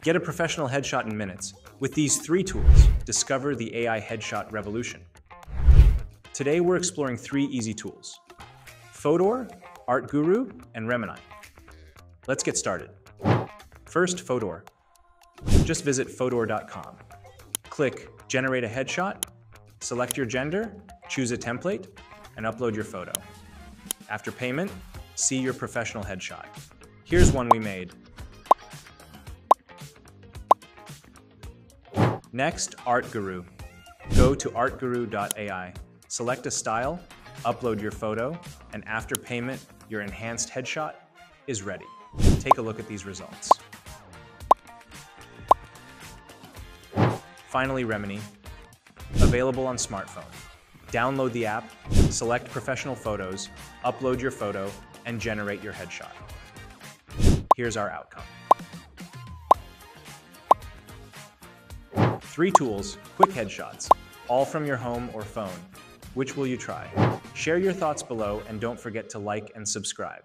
Get a professional headshot in minutes. With these 3 tools, discover the AI headshot revolution. Today we're exploring 3 easy tools: Fotor, Artguru, and Remini. Let's get started. First, Fotor. Just visit Fotor.com. Click Generate a Headshot, select your gender, choose a template, and upload your photo. After payment, see your professional headshot. Here's one we made. Next, Artguru. Go to Artguru.ai, select a style, upload your photo, and after payment, your enhanced headshot is ready. Take a look at these results. Finally, Remini. Available on smartphone. Download the app, select professional photos, upload your photo, and generate your headshot. Here's our outcome. 3 tools, quick headshots, all from your home or phone. Which will you try? Share your thoughts below and don't forget to like and subscribe.